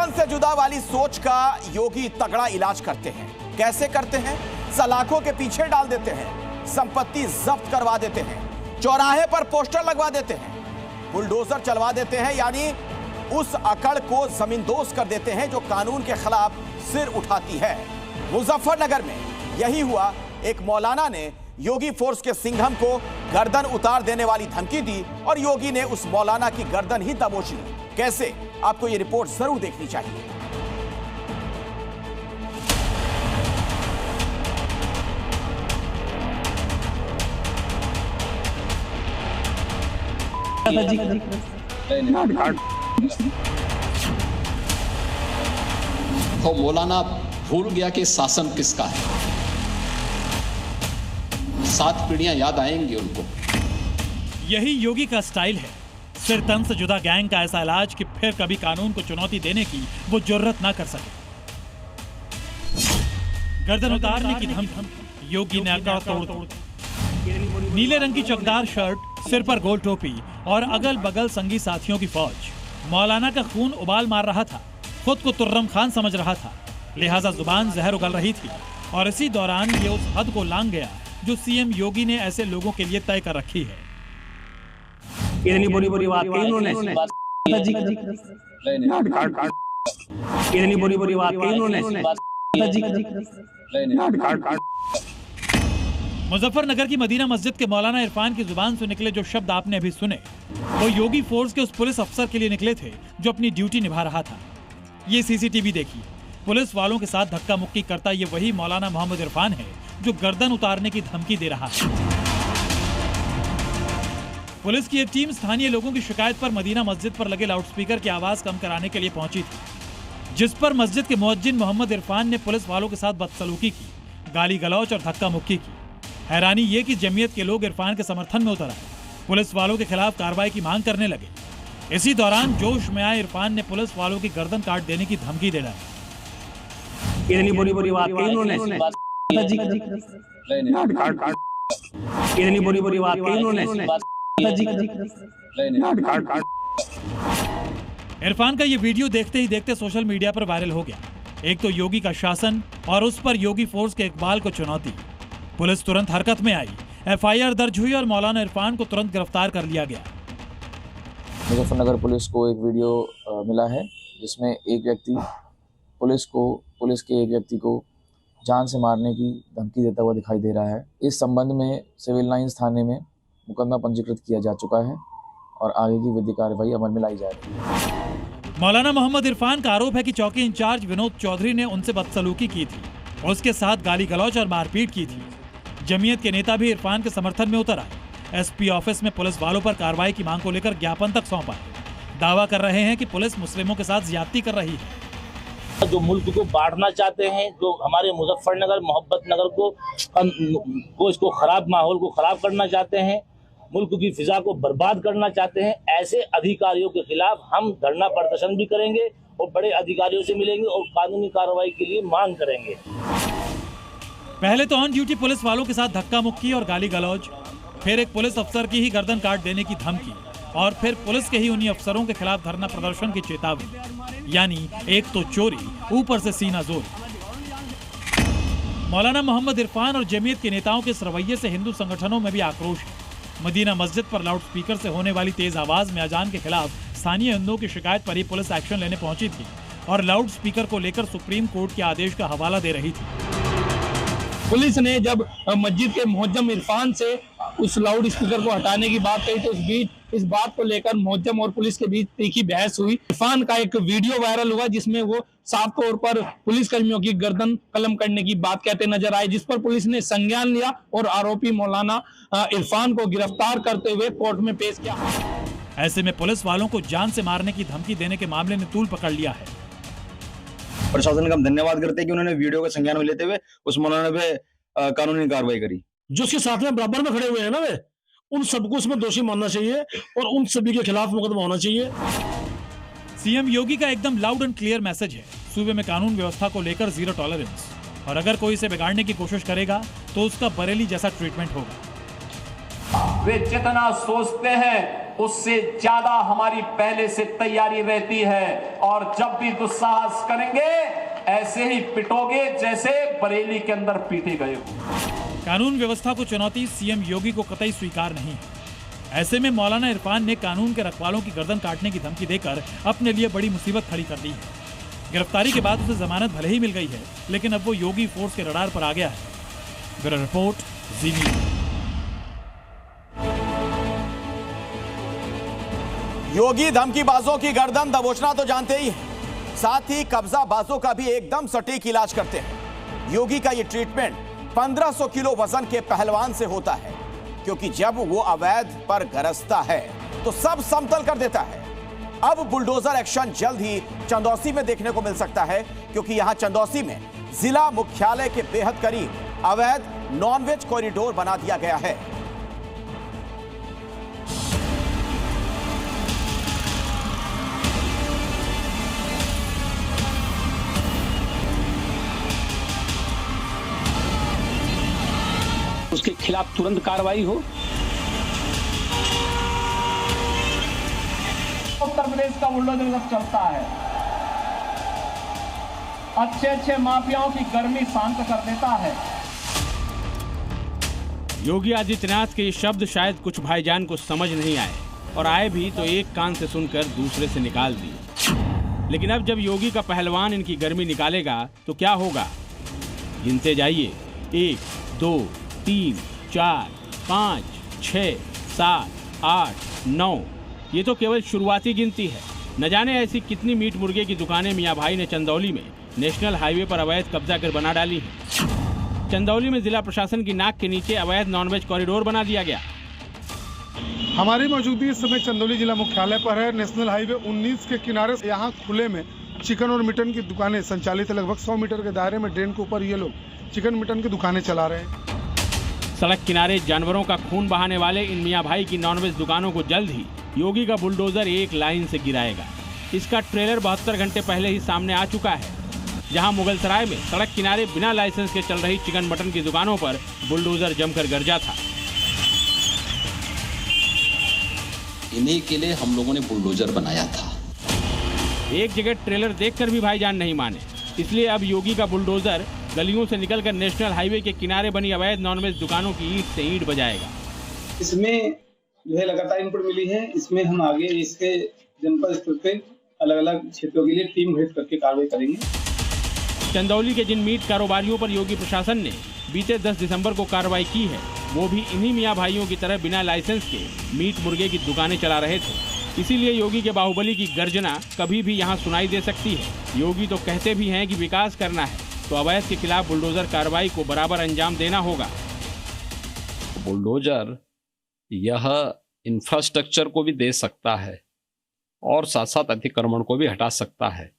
तन से जुदा वाली सोच का योगी तगड़ा इलाज करते हैं। कैसे करते हैं? सलाखों के पीछे डाल देते हैं, संपत्ति जब्त करवा देते हैं, चौराहे पर पोस्टर लगवा देते हैं, बुलडोजर चलवा देते हैं, यानी उस अकड़ को जमींदोज कर देते हैं जो कानून के खिलाफ सिर उठाती है। मुजफ्फरनगर में यही हुआ। एक मौलाना ने योगी फोर्स के सिंघम को गर्दन उतार देने वाली धमकी दी और योगी ने उस मौलाना की गर्दन ही दबोच ली। कैसे? आपको यह रिपोर्ट जरूर देखनी चाहिए। तो मौलाना भूल गया कि शासन किसका है। 7 पीढ़ियां याद आएंगी उनको। यही योगी का स्टाइल है, सिर तन से जुदा गैंग का ऐसा इलाज कि फिर कभी कानून को चुनौती देने की वो जुर्रत ना कर सके। गर्दन उतारने की धमकी, योगी ने अकड़ तोड़। नीले रंग की चकदार शर्ट, सिर पर गोल टोपी और अगल बगल संगी साथियों की फौज। मौलाना का खून उबाल मार रहा था, खुद को तुर्रम खान समझ रहा था, लिहाजा जुबान जहर उगल रही थी। और इसी दौरान ये उस हद को लांघ गया जो सीएम योगी ने ऐसे लोगों के लिए तय कर रखी है। इतनी बुरी बुरी बात कही उन्होंने। इतनी बुरी बुरी बात कही उन्होंने। मुजफ्फरनगर की मदीना मस्जिद के मौलाना इरफान की जुबान से निकले जो शब्द आपने अभी सुने, वो योगी फोर्स के उस पुलिस अफसर के लिए निकले थे जो अपनी ड्यूटी निभा रहा था। ये सीसीटीवी देखिए। पुलिस वालों के साथ धक्का मुक्की करता ये वही मौलाना मोहम्मद इरफान है जो गर्दन उतारने की धमकी दे रहा है। पुलिस की एक टीम स्थानीय लोगों की शिकायत पर मदीना मस्जिद पर लगे लाउडस्पीकर की आवाज कम कराने के लिए पहुंची थी, जिस पर मस्जिद के मुअज्जिन मोहम्मद इरफान ने पुलिस वालों के साथ बदसलूकी की, गाली गलौच और धक्का मुक्की की। हैरानी ये कि जमीयत के लोग इरफान के समर्थन में उतर आए, पुलिस वालों के खिलाफ कार्रवाई की मांग करने लगे। इसी दौरान जोश में आए इरफान ने पुलिस वालों की गर्दन काट देने की धमकी दे डाली। इतनी बुरी बुरी बात कही उन्होंने। इतनी बुरी बुरी बात कही उन्होंने। इरफान का ये वीडियो देखते ही देखते सोशल मीडिया पर वायरल हो गया। एक तो योगी का शासन और उस पर योगी फोर्स के इकबाल को चुनौती। पुलिस तुरंत हरकत में आई, एफआईआर दर्ज हुई और मौलाना इरफान को तुरंत गिरफ्तार कर लिया गया। मुजफ्फरनगर पुलिस को एक वीडियो मिला है जिसमें एक व्यक्ति पुलिस के एक व्यक्ति को जान से मारने की धमकी देता हुआ दिखाई दे रहा है। इस संबंध में सिविल लाइंस थाने में मुकदमा पंजीकृत किया जा चुका है और आगे की विधिक कार्रवाई अमल में लाई जाएगी। मौलाना मोहम्मद इरफान का आरोप है कि चौकी इंचार्ज विनोद चौधरी ने उनसे बदसलूकी की थी, उसके साथ गाली गलौच और मारपीट की थी। जमीयत के नेता भी इरफान के समर्थन में उतर आए। एसपी ऑफिस में पुलिस वालों पर कार्रवाई की मांग को लेकर ज्ञापन तक सौंपा है। दावा कर रहे हैं कि पुलिस मुस्लिमों के साथ ज्यादती कर रही है। जो मुल्क को बांटना चाहते हैं, जो हमारे मुजफ्फरनगर मोहब्बत नगर को इसको खराब माहौल को खराब करना चाहते हैं, मुल्क की फिजा को बर्बाद करना चाहते हैं, ऐसे अधिकारियों के खिलाफ हम धरना प्रदर्शन भी करेंगे और बड़े अधिकारियों से मिलेंगे और कानूनी कार्रवाई के लिए मांग करेंगे। पहले तो ऑन ड्यूटी पुलिस वालों के साथ धक्का मुक्की और गाली गलौज, फिर एक पुलिस अफसर की ही गर्दन काट देने की धमकी और फिर पुलिस के ही उन्हीं अफसरों के खिलाफ धरना प्रदर्शन की चेतावनी। यानी एक तो चोरी, ऊपर से सीना जोर। मौलाना मोहम्मद इरफान और जमीयत के नेताओं के इस रवैये से हिंदू संगठनों में भी आक्रोश है। मदीना मस्जिद पर लाउडस्पीकर से होने वाली तेज आवाज में अजान के खिलाफ स्थानीय हिंदुओं की शिकायत पर ही पुलिस एक्शन लेने पहुंची थी और लाउडस्पीकर को लेकर सुप्रीम कोर्ट के आदेश का हवाला दे रही थी। पुलिस ने जब मस्जिद के मुअज्जम इरफान से उस लाउड स्पीकर को हटाने की बात कही तो उस बीच इस बात को लेकर मुअज्जम और पुलिस के बीच तीखी बहस हुई। इरफान का एक वीडियो वायरल हुआ जिसमें वो साफ तौर पर पुलिस कर्मियों की गर्दन कलम करने की बात कहते नजर आए, जिस पर पुलिस ने संज्ञान लिया और आरोपी मौलाना इरफान को गिरफ्तार करते हुए कोर्ट में पेश किया। ऐसे में पुलिस वालों को जान से मारने की धमकी देने के मामले ने तूल पकड़ लिया है। प्रशासन का हम धन्यवाद करते हैं कि उन्होंने वीडियो का संज्ञान में लेते हुए उस मौलाना पे कानूनी कार्रवाई करी। जो उसके साथ में बराबर में खड़े हुए हैं ना, वे उन सबको उसमें दोषी मानना चाहिए और उन सभी के खिलाफ मुकदमा होना चाहिए। सीएम योगी का एकदम लाउड एंड क्लियर मैसेज है, सूबे में कानून व्यवस्था को लेकर जीरो टॉलरेंस, और अगर कोई इसे बिगाड़ने की कोशिश करेगा तो उसका बरेली जैसा ट्रीटमेंट होगा। वे जितना सोचते हैं उससे ज्यादा हमारी पहले से तैयारी रहती है। और जब भी दुस्साहस करेंगे ऐसे ही पिटोगे जैसे बरेली के अंदर पीटे गए हो। कानून व्यवस्था को चुनौती सीएम योगी को कतई स्वीकार नहीं है। ऐसे में मौलाना इरफान ने कानून के रखवालों की गर्दन काटने की धमकी देकर अपने लिए बड़ी मुसीबत खड़ी कर दी है। गिरफ्तारी के बाद उसे जमानत भले ही मिल गई है, लेकिन अब वो योगी फोर्स के रडार पर आ गया है। ब्यूरो रिपोर्ट, जी न्यूज़। योगी धमकीबाजों की गर्दन दबोचना तो जानते ही हैं, साथ ही कब्जाबाजों का भी एकदम सटीक इलाज करते हैं। योगी का ये ट्रीटमेंट 1500 किलो वजन के पहलवान से होता है, क्योंकि जब वो अवैध पर गरजता है तो सब समतल कर देता है। अब बुलडोजर एक्शन जल्द ही चंदौसी में देखने को मिल सकता है, क्योंकि यहां चंदौसी में जिला मुख्यालय के बेहद करीब अवैध नॉनवेज कॉरिडोर बना दिया गया है। उसके खिलाफ तुरंत कार्रवाई हो। उत्तर प्रदेश का बुलडोजर जब चलता है, अच्छे माफियाओं की गर्मी शांत कर देता है। योगी आदित्यनाथ के ये शब्द शायद कुछ भाईजान को समझ नहीं आए, और आए भी तो एक कान से सुनकर दूसरे से निकाल दिए। लेकिन अब जब योगी का पहलवान इनकी गर्मी निकालेगा तो क्या होगा? गिनते जाइए, 1 2 3 4 5 6 7 8 9। ये तो केवल शुरुआती गिनती है। न जाने ऐसी कितनी मीट मुर्गे की दुकानें मियां भाई ने चंदौली में नेशनल हाईवे पर अवैध कब्जा कर बना डाली है। चंदौली में जिला प्रशासन की नाक के नीचे अवैध नॉनवेज कॉरिडोर बना दिया गया। हमारी मौजूदगी इस समय चंदौली जिला मुख्यालय पर है। नेशनल हाईवे 19 के किनारे यहाँ खुले में चिकन और मटन की दुकानें संचालित है। लगभग 100 मीटर के दायरे में ड्रेन के ऊपर ये लोग चिकन मटन की दुकानें चला रहे हैं। सड़क किनारे जानवरों का खून बहाने वाले इन मियां भाई की नॉनवेज दुकानों को जल्द ही योगी का बुलडोजर एक लाइन से गिराएगा। इसका ट्रेलर 72 घंटे पहले ही सामने आ चुका है, जहां मुगलसराय में सड़क किनारे बिना लाइसेंस के चल रही चिकन मटन की दुकानों पर बुलडोजर जमकर गरजा था। इन्हीं के लिए हम लोगों ने बुलडोजर बनाया था। एक जगह ट्रेलर देखकर भी भाईजान नहीं माने, इसलिए अब योगी का बुलडोजर गलियों से निकलकर नेशनल हाईवे के किनारे बनी अवैध नॉनवेज दुकानों की ईंट से ईंट बजाएगा। इसमें जो है लगातार इनपुट मिली है, इसमें हम आगे इसके जनपद स्तर पे अलग अलग क्षेत्रों के लिए टीम गठित करके कार्रवाई करेंगे। चंदौली के जिन मीट कारोबारियों पर योगी प्रशासन ने बीते 10 दिसंबर को कार्रवाई की है, वो भी इन्हीं मियां भाइयों की तरह बिना लाइसेंस के मीट मुर्गे की दुकानें चला रहे थे। इसीलिए योगी के बाहुबली की गर्जना कभी भी यहाँ सुनाई दे सकती है। योगी तो कहते भी हैं कि विकास करना है तो अवैध के खिलाफ बुलडोजर कार्रवाई को बराबर अंजाम देना होगा। बुलडोजर यह इंफ्रास्ट्रक्चर को भी दे सकता है और साथ साथ अतिक्रमण को भी हटा सकता है,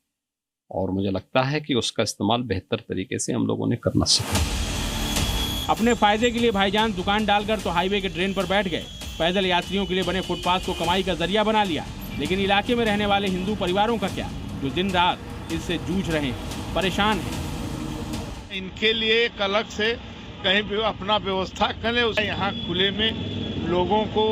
और मुझे लगता है कि उसका इस्तेमाल बेहतर तरीके से हम लोगों ने करना सीखा। अपने फायदे के लिए भाईजान दुकान डालकर तो हाईवे के ड्रेन पर बैठ गए, पैदल यात्रियों के लिए बने फुटपाथ को कमाई का जरिया बना लिया। लेकिन इलाके में रहने वाले हिंदू परिवारों का क्या, जो दिन रात इससे जूझ रहे हैं, परेशान हैं। इनके लिए एक अलग से कहीं भी अपना व्यवस्था करें। यहाँ खुले में लोगों को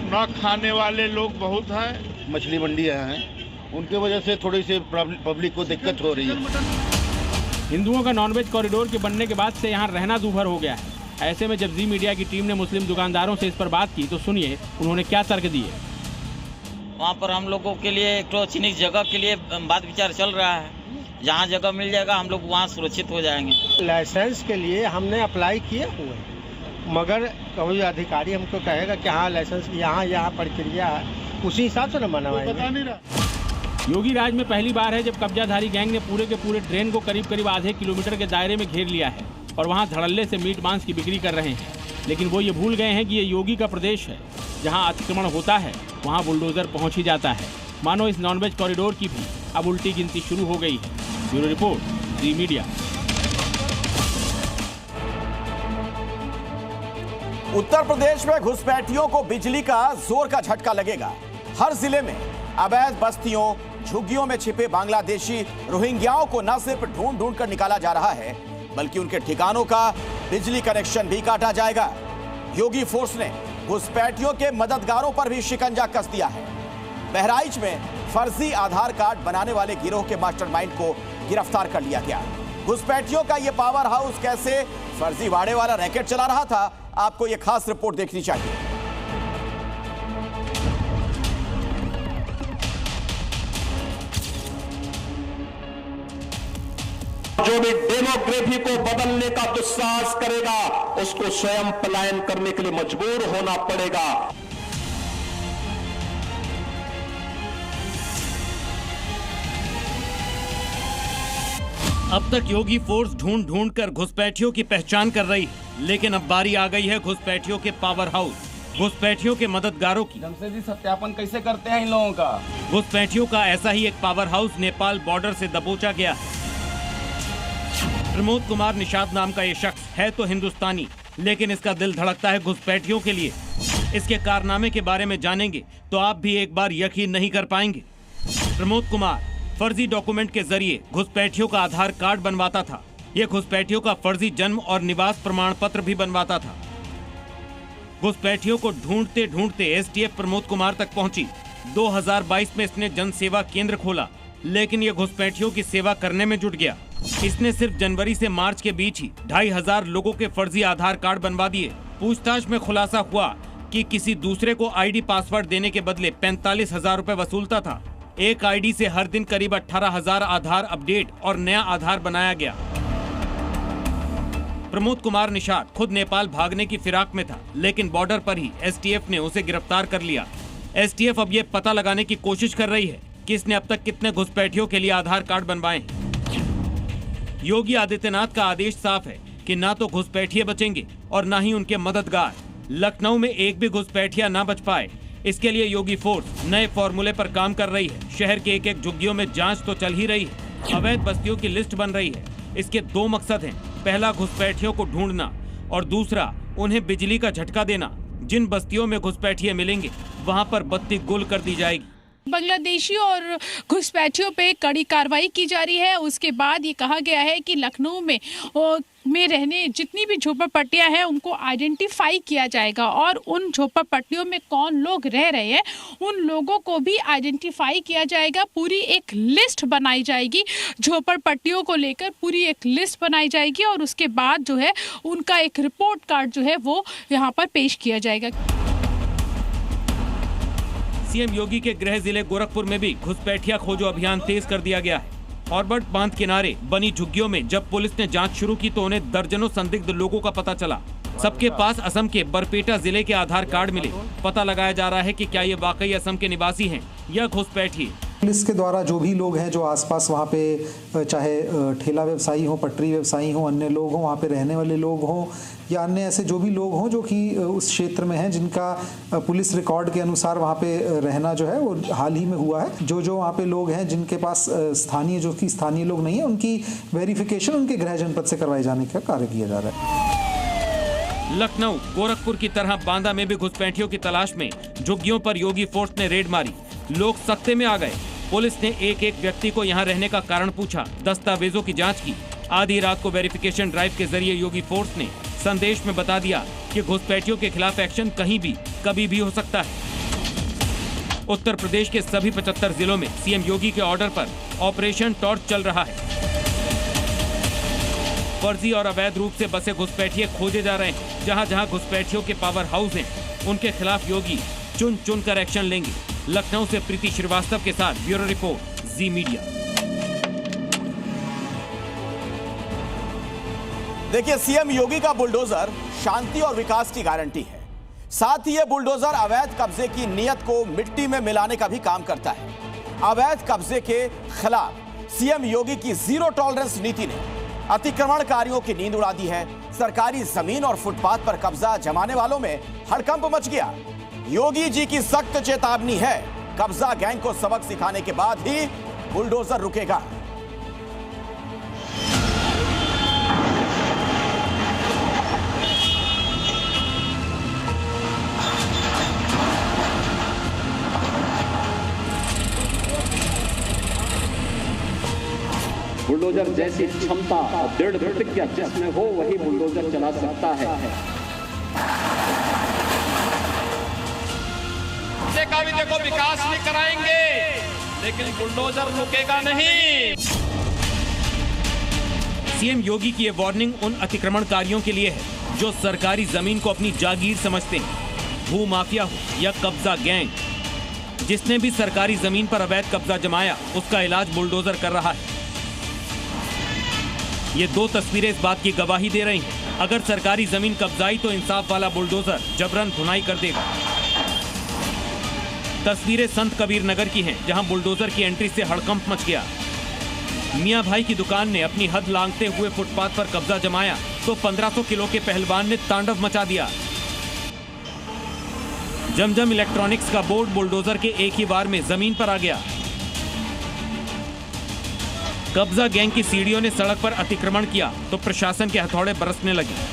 न खाने वाले लोग बहुत हैं। मछली मंडियाँ हैं, उनके वजह से थोड़ी सी पब्लिक को दिक्कत हो रही है। हिंदुओं का नॉनवेज कॉरिडोर के बनने के बाद से यहाँ रहना दूभर हो गया है। ऐसे में जब जी मीडिया की टीम ने मुस्लिम दुकानदारों से इस पर बात की तो सुनिए उन्होंने क्या तर्क दिए। वहाँ पर हम लोगों के लिए एक तो चिन्हित जगह के लिए बात विचार चल रहा है। जहाँ जगह मिल जाएगा हम लोग वहाँ सुरक्षित हो जाएंगे। लाइसेंस के लिए हमने अप्लाई किए हुए, मगर कोई अधिकारी हमको कहेगा कि हाँ लाइसेंस यहाँ प्रक्रिया है, उसी हिसाब से न बनवाएंगे। योगी राज में पहली बार है जब कब्जाधारी गैंग ने पूरे के पूरे ट्रेन को करीब आधे किलोमीटर के दायरे में घेर लिया है और वहाँ धड़ल्ले से मीट मांस की बिक्री कर रहे हैं। लेकिन वो ये भूल गए हैं कि ये योगी का प्रदेश है, जहाँ अतिक्रमण होता है वहाँ बुलडोजर पहुँच ही जाता है। मानो इस नॉनवेज कॉरिडोर की भी अब उल्टी गिनती शुरू हो गई है। ब्यूरो रिपोर्ट, जी मीडिया। उत्तर प्रदेश में घुसपैठियों को बिजली का जोर का झटका लगेगा। हर जिले में अवैध बस्तियों, झुग्गियों में छिपे बांग्लादेशी रोहिंग्याओं को न सिर्फ ढूंढ कर निकाला जा रहा है, बल्कि उनके ठिकानों का बिजली कनेक्शन भी काटा जाएगा। योगी फोर्स ने घुसपैठियों के मददगारों पर भी शिकंजा कस दिया है। बहराइच में फर्जी आधार कार्ड बनाने वाले गिरोह के मास्टरमाइंड को गिरफ्तार कर लिया गया। घुसपैठियों का यह पावर हाउस कैसे फर्जीवाड़े वाला रैकेट चला रहा था, आपको यह खास रिपोर्ट देखनी चाहिए। जो भी डेमोग्राफी को बदलने का दुस्साहस करेगा उसको स्वयं पलायन करने के लिए मजबूर होना पड़ेगा। अब तक योगी फोर्स ढूंढ ढूंढ कर घुसपैठियों की पहचान कर रही है, लेकिन अब बारी आ गई है घुसपैठियों के पावर हाउस, घुसपैठियों के मददगारों की। जमशेदी सत्यापन कैसे करते हैं इन लोगों का? घुसपैठियों का ऐसा ही एक पावर हाउस नेपाल बॉर्डर से दबोचा गया है। प्रमोद कुमार निषाद नाम का ये शख्स है तो हिंदुस्तानी, लेकिन इसका दिल धड़कता है घुसपैठियों के लिए। इसके कारनामे के बारे में जानेंगे तो आप भी एक बार यकीन नहीं कर पाएंगे। प्रमोद कुमार फर्जी डॉक्यूमेंट के जरिए घुसपैठियों का आधार कार्ड बनवाता था। ये घुसपैठियों का फर्जी जन्म और निवास प्रमाण पत्र भी बनवाता था। घुसपैठियों को ढूंढते ढूंढते एसटीएफ प्रमोद कुमार तक पहुंची। 2022 में इसने जन सेवा केंद्र खोला, लेकिन ये घुसपैठियों की सेवा करने में जुट गया। इसने सिर्फ जनवरी से मार्च के बीच ही 2500 लोगों के फर्जी आधार कार्ड बनवा दिए। पूछताछ में खुलासा हुआ कि किसी दूसरे को आईडी पासवर्ड देने के बदले 45,000 रुपए वसूलता था। एक आईडी से हर दिन करीब 18,000 आधार अपडेट और नया आधार बनाया गया। प्रमोद कुमार निषाद खुद नेपाल भागने की फिराक में था, लेकिन बॉर्डर पर ही एसटीएफ ने उसे गिरफ्तार कर लिया। एसटीएफ अब ये पता लगाने की कोशिश कर रही है कि इसने अब तक कितने घुसपैठियों के लिए आधार कार्ड बनवाए। योगी आदित्यनाथ का आदेश साफ है कि ना तो घुसपैठिए बचेंगे और ना ही उनके मददगार। लखनऊ में एक भी घुसपैठिया ना बच पाए, इसके लिए योगी फोर्स नए फॉर्मूले पर काम कर रही है। शहर के एक एक झुग्गियों में जांच तो चल ही रही है, अवैध बस्तियों की लिस्ट बन रही है। इसके दो मकसद हैं, पहला घुसपैठियों को ढूंढना और दूसरा उन्हें बिजली का झटका देना। जिन बस्तियों में घुसपैठिए मिलेंगे वहां पर बत्ती गुल कर दी जाएगी। बांग्लादेशियों और घुसपैठियों पे कड़ी कार्रवाई की जा रही है। उसके बाद ये कहा गया है कि लखनऊ में रहने जितनी भी झोपड़पट्टियां हैं उनको आइडेंटिफाई किया जाएगा और उन झोपड़पट्टियों में कौन लोग रह रहे हैं उन लोगों को भी आइडेंटिफाई किया जाएगा। पूरी एक लिस्ट बनाई जाएगी, झोपड़पट्टियों को लेकर पूरी एक लिस्ट बनाई जाएगी और उसके बाद जो है उनका एक रिपोर्ट कार्ड जो है वो यहाँ पर पेश किया जाएगा। सीएम योगी के गृह जिले गोरखपुर में भी घुसपैठिया खोजो अभियान तेज कर दिया गया है। ऑर्बर्ट बांध किनारे बनी झुग्गियों में जब पुलिस ने जांच शुरू की तो उन्हें दर्जनों संदिग्ध लोगों का पता चला। सबके पास असम के बरपेटा जिले के आधार कार्ड मिले। पता लगाया जा रहा है कि क्या ये वाकई असम के निवासी हैं या घुसपैठिए। पुलिस के द्वारा जो भी लोग हैं जो आसपास वहाँ पे चाहे ठेला व्यवसायी हो, पटरी व्यवसायी हो, अन्य लोग हों, वहाँ पे रहने वाले लोग हों या अन्य ऐसे जो भी लोग हों जो कि उस क्षेत्र में हैं जिनका पुलिस रिकॉर्ड के अनुसार वहाँ पे रहना जो है वो हाल ही में हुआ है। जो वहाँ पे लोग हैं जिनके पास स्थानीय जो कि स्थानीय लोग नहीं है उनकी वेरिफिकेशन उनके गृह जनपद से करवाए जाने का कार्य किया जा रहा है। लखनऊ गोरखपुर की तरह बांदा में भी घुसपैठियों की तलाश में झुग्गियों पर योगी फोर्स ने रेड मारी। लोग सख्ते में आ गए। पुलिस ने एक एक व्यक्ति को यहाँ रहने का कारण पूछा, दस्तावेजों की जांच की। आधी रात को वेरिफिकेशन ड्राइव के जरिए योगी फोर्स ने संदेश में बता दिया कि घुसपैठियों के खिलाफ एक्शन कहीं भी कभी भी हो सकता है। उत्तर प्रदेश के सभी 75 जिलों में सीएम योगी के ऑर्डर पर ऑपरेशन टॉर्च चल रहा है। फर्जी और अवैध रूप से बसे घुसपैठिए खोजे जा रहे हैं। जहां जहां घुसपैठियों के पावर हाउस हैं, उनके खिलाफ योगी चुन चुन कर एक्शन लेंगे। लखनऊ से प्रीति श्रीवास्तव के साथ ब्यूरो रिपोर्ट, जी मीडिया। देखिए, सीएम योगी का बुलडोजर शांति और विकास की गारंटी है। साथ ही ये बुलडोजर अवैध कब्जे की नीयत को मिट्टी में मिलाने का भी काम करता है। अवैध कब्जे के खिलाफ सीएम योगी की जीरो टॉलरेंस नीति ने अतिक्रमणकारियों की नींद उड़ा दी है। सरकारी जमीन और फुटपाथ पर कब्जा जमाने वालों में हड़कंप मच गया। योगी जी की सख्त चेतावनी है, कब्जा गैंग को सबक सिखाने के बाद ही बुलडोजर रुकेगा। बुलडोजर जैसी क्षमता और दृढ़ प्रतिज्ञा जिसमें हो वही बुलडोजर चला सकता है। कब्जे का भी देखो विकास भी कराएंगे, लेकिन बुलडोजर रुकेगा नहीं। सीएम योगी की ये वार्निंग उन अतिक्रमणकारियों के लिए है जो सरकारी जमीन को अपनी जागीर समझते हैं। भू माफिया हो या कब्जा गैंग, जिसने भी सरकारी जमीन पर अवैध कब्जा जमाया उसका इलाज बुलडोजर कर रहा है। ये दो तस्वीरें इस बात की गवाही दे रही हैं। अगर सरकारी जमीन कब्जाई तो इंसाफ वाला बुलडोजर जबरन धुनाई कर देगा। तस्वीरें संत कबीर नगर की हैं, जहां बुलडोजर की एंट्री से हड़कंप मच गया। मियां भाई की दुकान ने अपनी हद लांघते हुए फुटपाथ पर कब्जा जमाया तो 1500 किलो के पहलवान ने तांडव मचा दिया। जमजम इलेक्ट्रॉनिक्स का बोर्ड बुलडोजर के एक ही बार में जमीन पर आ गया। कब्जा गैंग की सीढ़ियों ने सड़क पर अतिक्रमण किया तो प्रशासन के हथौड़े बरसने लगे।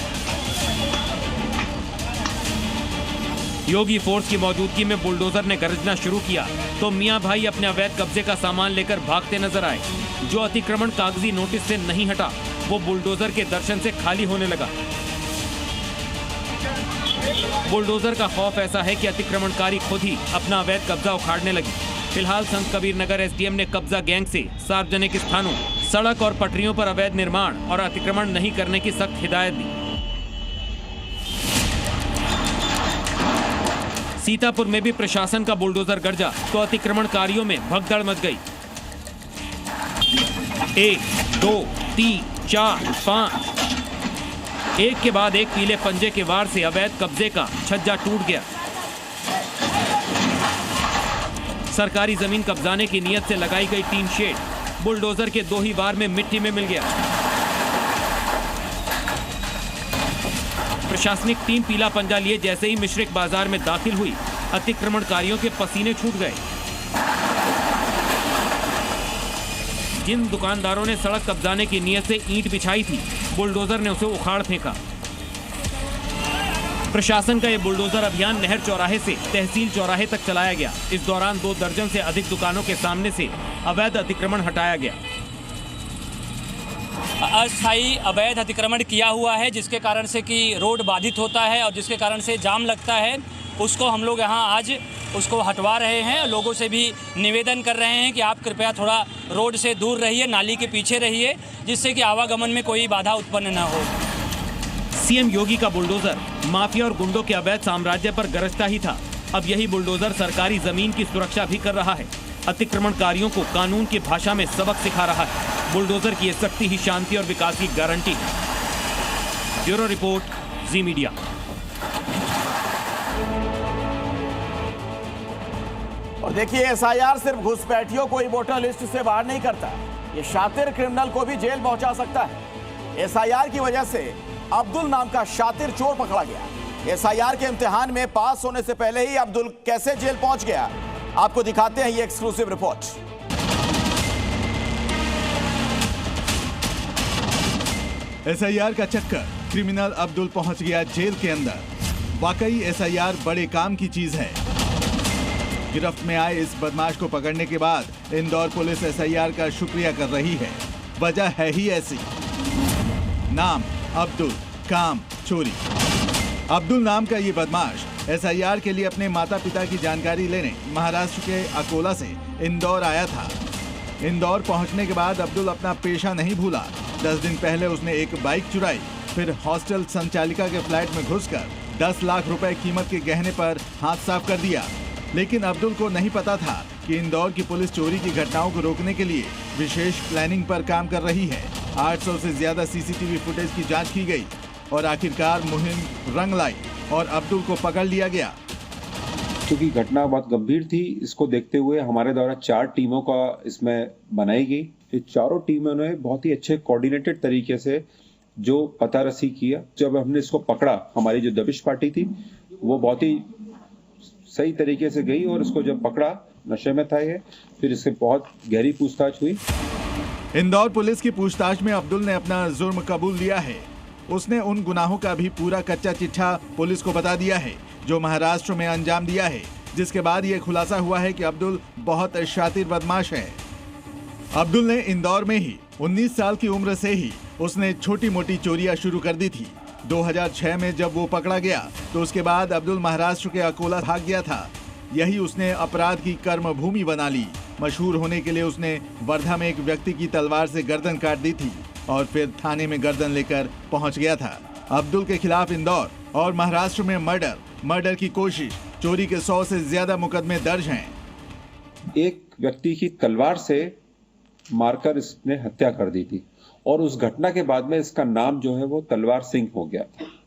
योगी फोर्स की मौजूदगी में बुलडोजर ने गरजना शुरू किया तो मियां भाई अपने अवैध कब्जे का सामान लेकर भागते नजर आए। जो अतिक्रमण कागजी नोटिस से नहीं हटा वो बुलडोजर के दर्शन से खाली होने लगा। बुलडोजर का खौफ ऐसा है कि अतिक्रमणकारी खुद ही अपना अवैध कब्जा उखाड़ने लगे। फिलहाल संत कबीर नगर एसडीएम ने कब्जा गैंग से सार्वजनिक स्थानों, सड़क और पटरियों पर अवैध निर्माण और अतिक्रमण नहीं करने की सख्त हिदायत दी। सीतापुर में भी प्रशासन का बुलडोजर गरजा तो अतिक्रमणकारियों में भगदड़ मच गई। 1, 2, 3, 4, 5 एक के बाद एक पीले पंजे के वार से अवैध कब्जे का छज्जा टूट गया। सरकारी जमीन कब्जाने की नीयत से लगाई गई टीन शेड बुलडोजर के 2 ही वार में मिट्टी में मिल गया। प्रशासनिक टीम पीला पंजा लिए जैसे ही मिश्रिक बाजार में दाखिल हुई, अतिक्रमणकारियों के पसीने छूट गए। जिन दुकानदारों ने सड़क कब्जाने की नीयत से ईंट बिछाई थी, बुलडोजर ने उसे उखाड़ फेंका। प्रशासन का यह बुलडोजर अभियान नहर चौराहे से तहसील चौराहे तक चलाया गया। इस दौरान 2 दर्जन से अधिक दुकानों के सामने से अवैध अतिक्रमण हटाया गया। अस्थायी अवैध अतिक्रमण किया हुआ है, जिसके कारण से कि रोड बाधित होता है और जिसके कारण से जाम लगता है, उसको हम लोग यहाँ आज उसको हटवा रहे हैं। लोगों से भी निवेदन कर रहे हैं कि आप कृपया थोड़ा रोड से दूर रहिए, नाली के पीछे रहिए, जिससे कि आवागमन में कोई बाधा उत्पन्न न हो। सीएम योगी का बुलडोजर माफिया और गुंडों के अवैध साम्राज्य पर गरजता ही था। अब यही बुलडोजर सरकारी जमीन की सुरक्षा भी कर रहा है। अतिक्रमणकारियों को कानून की भाषा में सबक सिखा रहा है। बुलडोजर की ये सख्ती ही शांति और विकास की गारंटी है। ब्यूरो रिपोर्ट, जी मीडिया। और देखिए, एसआईआर सिर्फ घुसपैठियों को ही वोटर लिस्ट से बाहर नहीं करता, ये शातिर क्रिमिनल को भी जेल पहुंचा सकता है। एसआईआर की वजह से अब्दुल नाम का शातिर चोर पकड़ा गया। एसआईआर के इम्तिहान में पास होने से पहले ही अब्दुल कैसे जेल पहुंच गया, आपको दिखाते हैं ये एक्सक्लूसिव रिपोर्ट। एसआईआर का चक्कर, क्रिमिनल अब्दुल पहुंच गया जेल के अंदर। वाकई एसआईआर बड़े काम की चीज है। गिरफ्त में आए इस बदमाश को पकड़ने के बाद इंदौर पुलिस एसआईआर का शुक्रिया कर रही है। वजह है ही ऐसी। नाम अब्दुल, काम चोरी। अब्दुल नाम का ये बदमाश एसआईआर के लिए अपने माता पिता की जानकारी लेने महाराष्ट्र के अकोला से इंदौर आया था। इंदौर पहुंचने के बाद अब्दुल अपना पेशा नहीं भूला। 10 दिन पहले उसने एक बाइक चुराई, फिर हॉस्टल संचालिका के फ्लैट में घुसकर 10 लाख रुपए कीमत के गहने पर हाथ साफ कर दिया। लेकिन अब्दुल को नहीं पता था कि इंदौर की पुलिस चोरी की घटनाओं को रोकने के लिए विशेष प्लानिंग पर काम कर रही है। 800 से ज्यादा सीसीटीवी फुटेज की जांच की गई और आखिरकार मुहिम रंग लाई और अब्दुल को पकड़ लिया गया। क्योंकि घटना बहुत गंभीर थी, इसको देखते हुए हमारे द्वारा 4 टीमों का इसमें बनाई गई। ये चारों टीमों ने बहुत ही अच्छे कोऑर्डिनेटेड तरीके से जो पता रसी किया। जब हमने इसको पकड़ा, हमारी जो दबिश पार्टी थी वो बहुत ही सही तरीके से गई और इसको जब पकड़ा, नशे में था ये, फिर इससे बहुत गहरी पूछताछ हुई। इंदौर पुलिस की पूछताछ में अब्दुल ने अपना जुर्म कबूल लिया है। उसने उन गुनाहों का भी पूरा कच्चा चिट्ठा पुलिस को बता दिया है जो महाराष्ट्र में अंजाम दिया है, जिसके बाद ये खुलासा हुआ है कि अब्दुल बहुत शातिर बदमाश है। अब्दुल ने इंदौर में ही 19 साल की उम्र से ही उसने छोटी मोटी चोरियां शुरू कर दी थी। 2006 में जब वो पकड़ा गया तो उसके बाद अब्दुल महाराष्ट्र के अकोला भाग गया था। यही उसने अपराध की कर्म भूमि बना ली। मशहूर होने के लिए उसने वर्धा में एक व्यक्ति की तलवार से गर्दन काट दी थी और फिर थाने में गर्दन लेकर पहुंच गया था। अब्दुल के खिलाफ इंदौर और महाराष्ट्र में मर्डर की कोशिश, चोरी के 100 से ज्यादा मुकदमे दर्ज हैं। एक व्यक्ति की तलवार से मारकर इसने हत्या कर दी थी और उस घटना के बाद में इसका नाम जो है वो तलवार सिंह हो गया।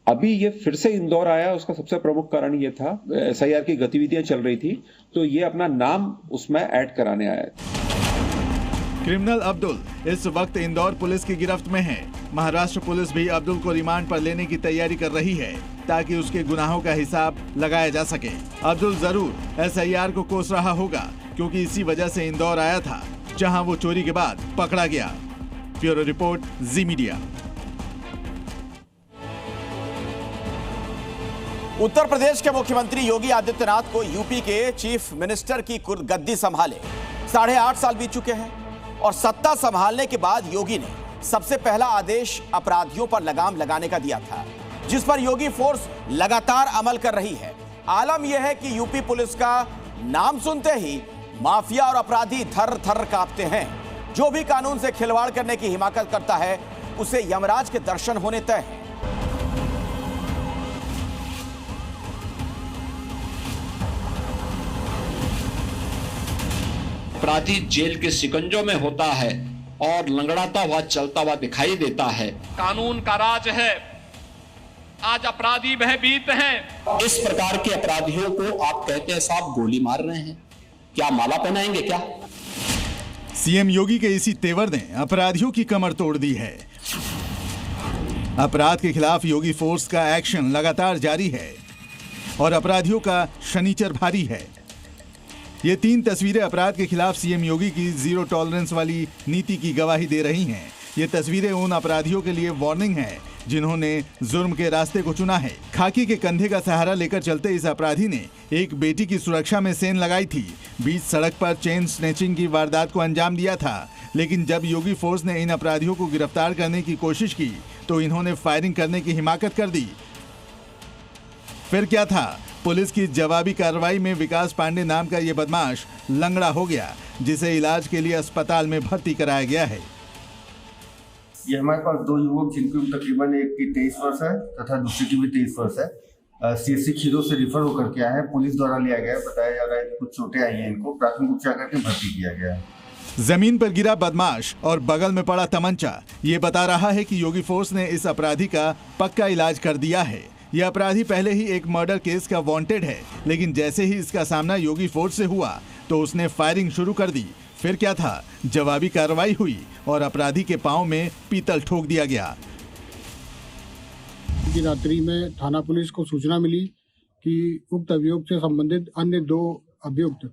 अभी ये फिर से इंदौर आया, उसका सबसे प्रमुख कारण ये था SIR की गतिविधियां चल रही थी तो ये अपना नाम उसमें ऐड कराने आया था। क्रिमिनल अब्दुल इस वक्त इंदौर पुलिस की गिरफ्त में है। महाराष्ट्र पुलिस भी अब्दुल को रिमांड पर लेने की तैयारी कर रही है ताकि उसके गुनाहों का हिसाब लगाया जा सके। अब्दुल जरूर SIR को कोस रहा होगा क्योंकि इसी वजह से इंदौर आया था जहां वो चोरी के बाद पकड़ा गया। ब्यूरो रिपोर्ट, जी मीडिया। उत्तर प्रदेश के मुख्यमंत्री योगी आदित्यनाथ को यूपी के चीफ मिनिस्टर की गद्दी संभाले 8.5 साल बीत चुके हैं और सत्ता संभालने के बाद योगी ने सबसे पहला आदेश अपराधियों पर लगाम लगाने का दिया था, जिस पर योगी फोर्स लगातार अमल कर रही है। आलम यह है कि यूपी पुलिस का नाम सुनते ही माफिया और अपराधी थर थर कांपते हैं। जो भी कानून से खिलवाड़ करने की हिमाकत करता है उसे यमराज के दर्शन होने तय हैं। अपराधी जेल के शिकंजों में होता है और लंगड़ाता हुआ चलता हुआ दिखाई देता है। कानून का राज है, आज अपराधी भयभीत हैं। इस प्रकार के अपराधियों को आप कहते हैं साहब गोली मार रहे हैं, क्या माला पहनाएंगे क्या? सीएम योगी के इसी तेवर ने अपराधियों की कमर तोड़ दी है। अपराध के खिलाफ योगी फोर्स का एक्शन लगातार जारी है और अपराधियों का शनिचर भारी है। ये 3 तस्वीरें अपराध के खिलाफ सीएम योगी की जीरो टॉलरेंस वाली नीति की गवाही दे रही हैं। ये तस्वीरें उन अपराधियों के लिए वार्निंग है जिन्होंने जुर्म के रास्ते को चुना है। खाकी के कंधे का सहारा लेकर चलते इस अपराधी ने एक बेटी की सुरक्षा में सेंध लगाई थी। बीच सड़क पर चेन स्नैचिंग की वारदात को अंजाम दिया था, लेकिन जब योगी फोर्स ने इन अपराधियों को गिरफ्तार करने की कोशिश की तो इन्होंने फायरिंग करने की हिमाकत कर दी। फिर क्या था, पुलिस की जवाबी कार्रवाई में विकास पांडे नाम का ये बदमाश लंगड़ा हो गया, जिसे इलाज के लिए अस्पताल में भर्ती कराया गया है। ये हमारे पास 2 युवक जिनकी उम्र तकरीबन एक की 23 वर्ष है तथा दूसरे की भी 23 वर्ष है, CSC खीरों से रिफर होकर के आए हैं। पुलिस द्वारा लिया गया है, बताया जा रहा है कि कुछ चोटें आई हैं, इनको प्राथमिक उपचार करके भर्ती किया गया है। जमीन पर गिरा बदमाश और बगल में पड़ा तमंचा ये बता रहा है कि योगी फोर्स ने इस अपराधी का पक्का इलाज कर दिया है। यह अपराधी पहले ही एक मर्डर केस का वांटेड है, लेकिन जैसे ही इसका सामना योगी फोर्स से हुआ तो उसने फायरिंग शुरू कर दी। फिर क्या था, जवाबी कार्रवाई हुई और अपराधी के पांव में पीतल ठोक दिया गया। रात्रि में थाना पुलिस को सूचना मिली कि उक्त अभियुक्त से संबंधित अन्य 2 अभियुक्त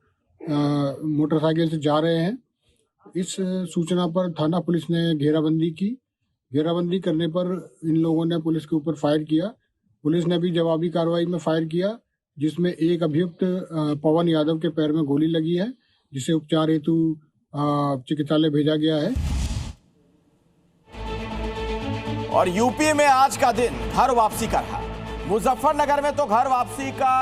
मोटरसाइकिल से जा रहे हैं। इस सूचना पर थाना पुलिस ने घेराबंदी की। घेराबंदी करने पर इन लोगों ने पुलिस के ऊपर फायर किया। पुलिस ने भी जवाबी कार्रवाई में फायर किया, जिसमें एक अभियुक्त पवन यादव के पैर में गोली लगी है, जिसे उपचार हेतु चिकित्सालय भेजा गया है। और यूपी में आज का दिन घर वापसी का रहा। मुजफ्फरनगर में तो घर वापसी का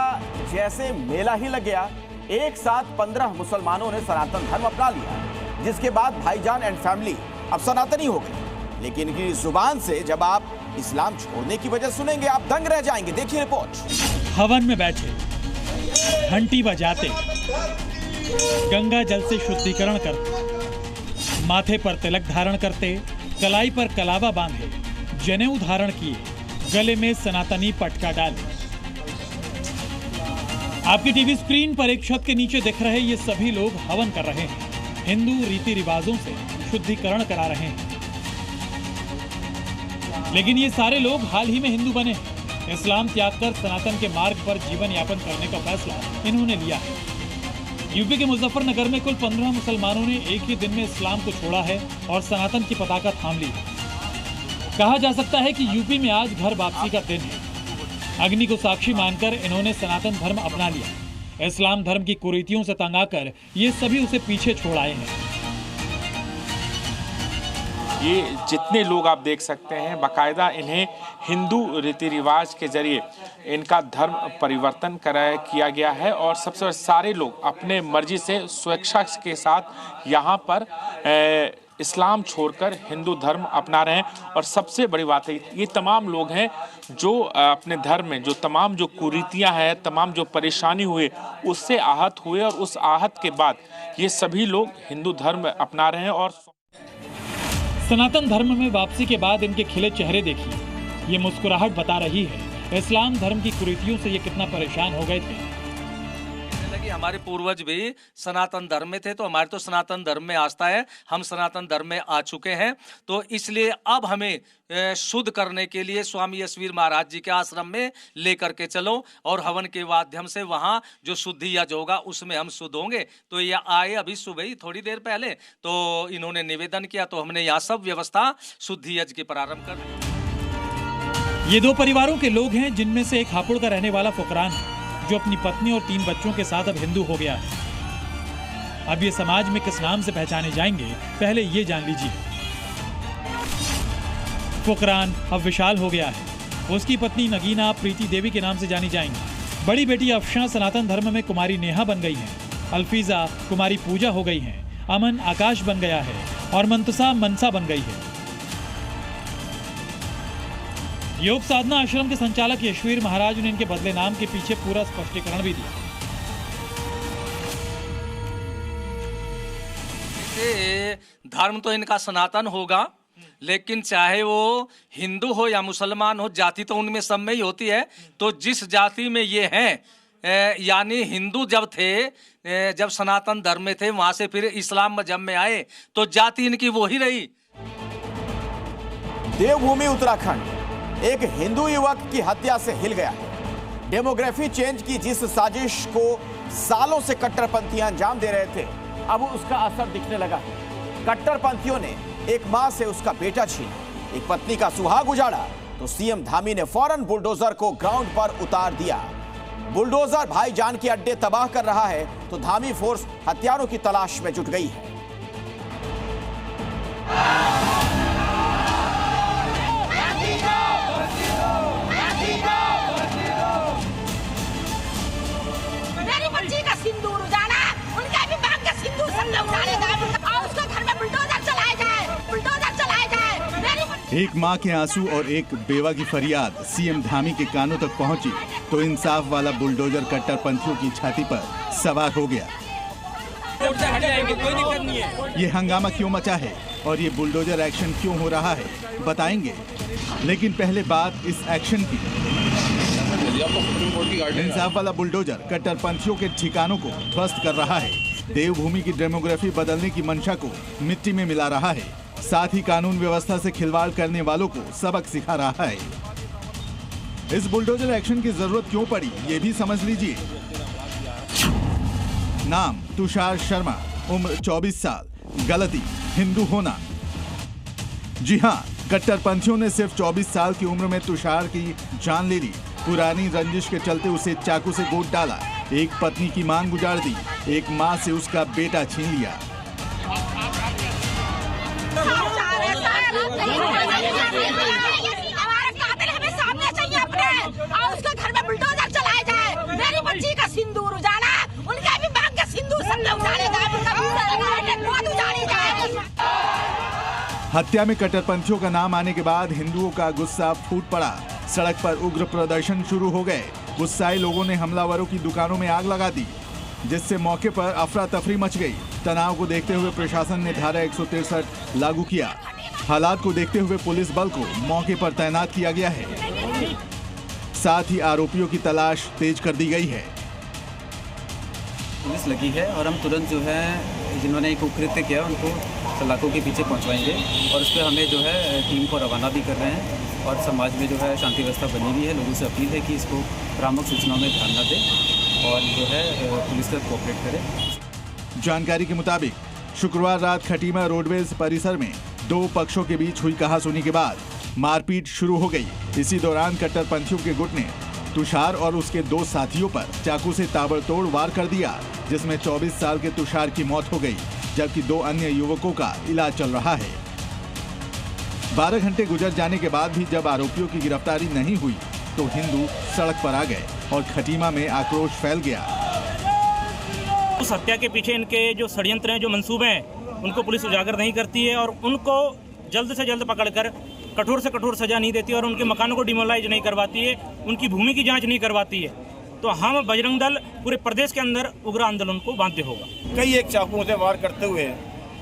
जैसे मेला ही लग गया। एक साथ 15 मुसलमानों ने सनातन धर्म अपना लिया, जिसके बाद भाईजान एंड फैमिली अब सनातनी हो गई। लेकिन इनकी जुबान से जब आप इस्लाम छोड़ने की वजह सुनेंगे आप दंग रह जाएंगे। देखिए रिपोर्ट। हवन में बैठे, घंटी बजाते, गंगा जल से शुद्धिकरण करते, माथे पर तिलक धारण करते, कलाई पर कलावा बांधे, जनेऊ धारण किए, गले में सनातनी पटका डाले। आपकी टीवी स्क्रीन पर एक छत के नीचे दिख रहे ये सभी लोग हवन कर रहे हैं, हिंदू रीति रिवाजों से शुद्धिकरण करा रहे हैं। लेकिन ये सारे लोग हाल ही में हिंदू बने हैं। इस्लाम त्याग कर सनातन के मार्ग पर जीवन यापन करने का फैसला इन्होंने लिया है। यूपी के मुजफ्फरनगर में कुल 15 मुसलमानों ने एक ही दिन में इस्लाम को छोड़ा है और सनातन की पताका थाम ली है। कहा जा सकता है कि यूपी में आज घर वापसी का दिन है। अग्नि को साक्षी मानकर इन्होंने सनातन धर्म अपना लिया। इस्लाम धर्म की कुरीतियों से तंग आकर ये सभी उसे पीछे छोड़ आए हैं। ये जितने लोग आप देख सकते हैं बाकायदा इन्हें हिंदू रीति रिवाज के जरिए इनका धर्म परिवर्तन किया गया है और सबसे सारे लोग अपने मर्जी से स्वेच्छा के साथ यहाँ पर इस्लाम छोड़कर हिंदू धर्म अपना रहे हैं। और सबसे बड़ी बात है ये तमाम लोग हैं जो अपने धर्म में जो तमाम जो कुरीतियां हैं, तमाम जो परेशानी हुए उससे आहत हुए और उस आहत के बाद ये सभी लोग हिंदू धर्म अपना रहे हैं। और सनातन धर्म में वापसी के बाद इनके खिले चेहरे देखिए, ये मुस्कुराहट बता रही है इस्लाम धर्म की कुरीतियों से ये कितना परेशान हो गए थे। हमारे पूर्वज भी सनातन धर्म में थे, तो हमारे तो सनातन धर्म में आस्था है, हम सनातन धर्म में आ चुके हैं, तो इसलिए अब हमें शुद्ध करने के लिए स्वामी यशवीर महाराज जी के आश्रम में लेकर के चलो और हवन के माध्यम से वहाँ जो शुद्धि यज्ञ होगा उसमें हम शुद्ध होंगे। तो ये आए अभी सुबह ही थोड़ी देर पहले, तो इन्होंने निवेदन किया, तो हमने यहाँ सब व्यवस्था शुद्धि यज्ञ की प्रारंभ कर दी। ये दो परिवारों के लोग हैं जिनमें से एक हापुड़ का रहने वाला फुकरान है जो अपनी पत्नी और 3 बच्चों के साथ अब हिंदू हो गया है। अब ये समाज में किस नाम से पहचाने जाएंगे, पहले ये जान लीजिए। फुकरान अब विशाल हो गया है, उसकी पत्नी नगीना प्रीति देवी के नाम से जानी जाएंगी। बड़ी बेटी अफशा सनातन धर्म में कुमारी नेहा बन गई है, अल्फीजा कुमारी पूजा हो गई है, अमन आकाश बन गया है और मंतसा मनसा बन गई है। योग साधना आश्रम के संचालक यशवीर महाराज ने इनके बदले नाम के पीछे पूरा स्पष्टीकरण भी दिया। धर्म तो इनका सनातन होगा, लेकिन चाहे वो हिंदू हो या मुसलमान हो, जाति तो उनमें सब में ही होती है। तो जिस जाति में ये हैं, यानी हिंदू जब थे, जब सनातन धर्म में थे, वहां से फिर इस्लाम मजहब में आए, तो जाति इनकी वो ही रही। देवभूमि उत्तराखंड एक हिंदू युवक की हत्या से हिल गया है। डेमोग्राफी चेंज की जिस साजिश को सालों से कट्टरपंथी अंजाम दे रहे थे, अब उसका असर दिखने लगा है। कट्टरपंथियों ने एक मां से उसका बेटा छीना, एक पत्नी का सुहाग उजाड़ा, तो सीएम धामी ने फौरन बुलडोजर को ग्राउंड पर उतार दिया। बुलडोजर भाईजान के अड्डे तबाह कर रहा है, तो धामी फोर्स हथियारों की तलाश में जुट गई है। मेरी बच्ची का सिंदूर उजाड़ा, उनके भी बाग का सिंदूर सब उजाड़े गए और उसके घर में बुलडोजर चलाए जाए, बुलडोजर चलाए जाए। एक मां के आंसू और एक बेवा की फरियाद सीएम धामी के कानों तक पहुंची, तो इंसाफ वाला बुलडोजर कट्टरपंथियों की छाती पर सवार हो गया। कोई दिक्कत नहीं है। ये हंगामा क्यों मचा है और ये बुलडोजर एक्शन क्यों हो रहा है, बताएंगे। लेकिन पहले बात इस एक्शन की। इंसाफ वाला बुलडोजर कट्टरपंथियों के ठिकानों को ध्वस्त कर रहा है, देवभूमि की डेमोग्राफी बदलने की मंशा को मिट्टी में मिला रहा है, साथ ही कानून व्यवस्था से खिलवाड़ करने वालों को सबक सिखा रहा है। इस बुलडोजर एक्शन की जरूरत क्यों पड़ी, ये भी समझ लीजिए। नाम तुषार शर्मा, उम्र 24 साल, गलती हिंदू होना। जी हाँ, कट्टरपंथियों ने सिर्फ 24 साल की उम्र में तुषार की जान ले ली। पुरानी रंजिश के चलते उसे चाकू से गोद डाला, एक पत्नी की मांग उजाड़ दी, एक मां से उसका बेटा छीन लिया। हमारे कातिल हमें सामने चाहिए अपने, और उसके घर में बुलडोजर चलाए जाए। मेरी बच्ची का सिंदूर उजाड़ा, उनके भी बाग का सिंदूर सब उजाड़े जाए। हत्या में कट्टरपंथियों का नाम आने के बाद हिंदुओं का गुस्सा फूट पड़ा, सड़क पर उग्र प्रदर्शन शुरू हो गए। गुस्साए लोगों ने हमलावरों की दुकानों में आग लगा दी, जिससे मौके पर अफरा तफरी मच गई। तनाव को देखते हुए प्रशासन ने धारा 163 लागू किया। हालात को देखते हुए पुलिस बल को मौके पर तैनात किया गया है, साथ ही आरोपियों की तलाश तेज कर दी गई है। पुलिस लगी है और हम तुरंत जो है जिन्होंने एक कुकृत्य किया उनको सलाखों के पीछे पहुंचवाएंगे, और उस पर हमें जो है टीम को रवाना भी कर रहे हैं। और समाज में जो है शांति व्यवस्था बनी हुई है, लोगों से अपील है कि इसको भ्रामक सूचनाओं में ध्यान न दें और जो है पुलिस से कोऑपरेट करें। जानकारी के मुताबिक शुक्रवार रात खटीमा रोडवेज परिसर में दो पक्षों के बीच हुई कहासुनी के बाद मारपीट शुरू हो गई। इसी दौरान कट्टरपंथियों के गुट ने तुषार और उसके 2 साथियों पर चाकू से ताबड़तोड़ वार कर दिया, जिसमें 24 साल के तुषार की मौत हो गई, जबकि 2 अन्य युवकों का इलाज चल रहा है। 12 घंटे गुजर जाने के बाद भी जब आरोपियों की गिरफ्तारी नहीं हुई तो हिंदू सड़क पर आ गए और खटीमा में आक्रोश फैल गया। उस हत्या के पीछे इनके जो षड्यंत्र हैं, जो मंसूबे हैं, उनको पुलिस उजागर नहीं करती है और उनको जल्द से जल्द पकड़कर कठोर से कठोर सजा नहीं देती और उनके मकानों को डिमोलाइज नहीं करवाती है, उनकी भूमि की जांच नहीं करवाती है, तो हम बजरंग दल पूरे प्रदेश के अंदर उग्र आंदोलन को बांधते होगा। कई एक चाकुओं से वार करते हुए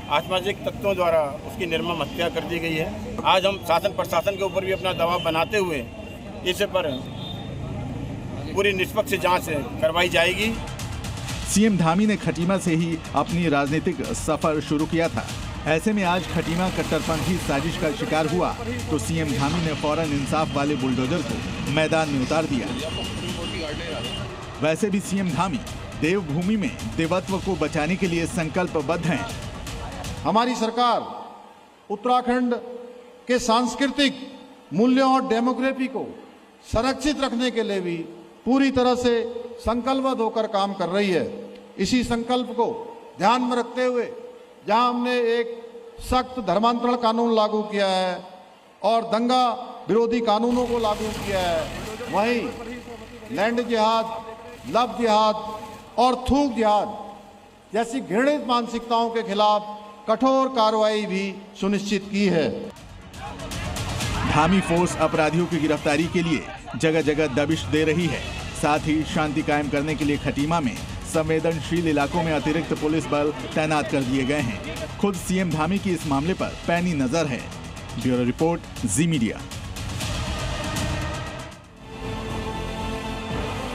असामाजिक तत्वों द्वारा उसकी निर्मम हत्या कर दी गई है। आज हम शासन प्रशासन के ऊपर भी अपना दबाव बनाते हुए इस पर पूरी निष्पक्ष जांच करवाई जाएगी। सीएम धामी ने खटीमा से ही अपनी राजनीतिक सफर शुरू किया था। ऐसे में आज खटीमा कट्टरपंथी साजिश का शिकार हुआ तो सीएम धामी ने फौरन इंसाफ वाले बुलडोजर को मैदान में उतार दिया। वैसे भी सीएम धामी देवभूमि में देवत्व को बचाने के लिए संकल्पबद्ध हैं। हमारी सरकार उत्तराखंड के सांस्कृतिक मूल्यों और डेमोग्राफी को संरक्षित रखने के लिए भी पूरी तरह से संकल्पबद्ध होकर काम कर रही है। इसी संकल्प को ध्यान में रखते हुए जहां हमने एक सख्त धर्मांतरण कानून लागू किया है और दंगा विरोधी कानूनों को लागू किया है, वहीं लैंड जिहाद, लव जिहाद और थूक जिहाद जैसी घृणित मानसिकताओं के खिलाफ कठोर कार्रवाई भी सुनिश्चित की है। धामी फोर्स अपराधियों की गिरफ्तारी के लिए जगह जगह दबिश दे रही है। साथ ही शांति कायम करने के लिए खटीमा में संवेदनशील इलाकों में अतिरिक्त पुलिस बल तैनात कर दिए गए हैं। खुद सीएम धामी की इस मामले पर पैनी नजर है। ब्यूरो रिपोर्ट, जी मीडिया।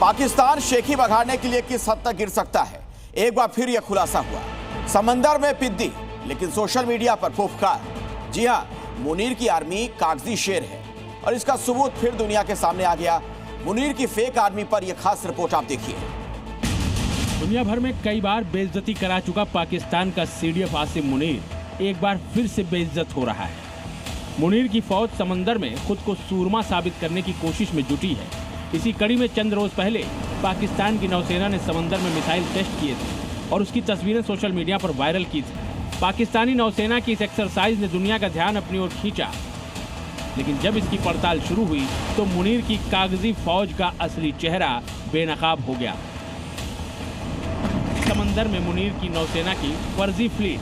पाकिस्तान शेखी बघाड़ने के लिए किस हद तक गिर सकता है, एक बार फिर यह खुलासा हुआ। समंदर में पिद्दी लेकिन सोशल मीडिया पर फुफकार। जी हां, मुनीर की आर्मी कागजी शेर है और इसका सबूत फिर दुनिया के सामने आ गया। मुनीर की फेक आर्मी पर यह खास रिपोर्ट आप देखिए। दुनिया भर में कई बार बेइज्जती करा चुका पाकिस्तान का सीडीएफ आसिम मुनीर एक बार फिर से बेइज्जत हो रहा है। मुनीर की फौज समंदर में खुद को सूरमा साबित करने की कोशिश में जुटी है। इसी कड़ी में चंद रोज पहले पाकिस्तान की नौसेना ने समंदर में मिसाइल टेस्ट किए थे और उसकी तस्वीरें सोशल मीडिया पर वायरल की थी। पाकिस्तानी नौसेना की इस एक्सरसाइज ने दुनिया का ध्यान अपनी ओर खींचा, लेकिन जब इसकी पड़ताल शुरू हुई तो मुनीर की कागजी फौज का असली चेहरा बेनकाब हो गया। समंदर में मुनीर की नौसेना की फर्जी फ्लीट।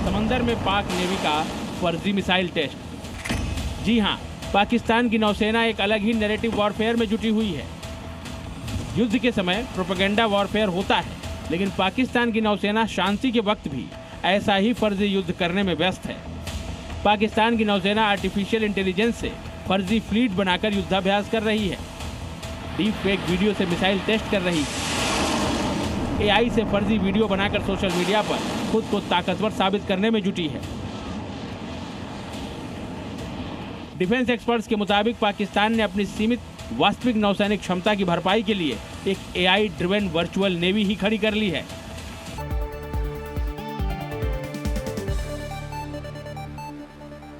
समंदर में पाक नेवी का फर्जी मिसाइल टेस्ट। जी हां, पाकिस्तान की नौसेना एक अलग ही नैरेटिव वॉरफेयर में जुटी हुई है। युद्ध के समय प्रोपेगेंडा वॉरफेयर होता है, लेकिन पाकिस्तान की नौसेना शांति के वक्त भी ऐसा ही फर्जी युद्ध करने में व्यस्त है। पाकिस्तान की नौसेना आर्टिफिशियल इंटेलिजेंस से फर्जी फ्लीट बनाकर युद्धाभ्यास कर रही है, डीप फेक वीडियो से मिसाइल टेस्ट कर रही है, एआई से फर्जी वीडियो बनाकर सोशल मीडिया पर खुद को ताकतवर साबित करने में जुटी है। डिफेंस एक्सपर्ट्स के मुताबिक पाकिस्तान ने अपनी सीमित वास्तविक नौसैनिक क्षमता की भरपाई के लिए एक एआई ड्रिवन वर्चुअल नेवी ही खड़ी कर ली है।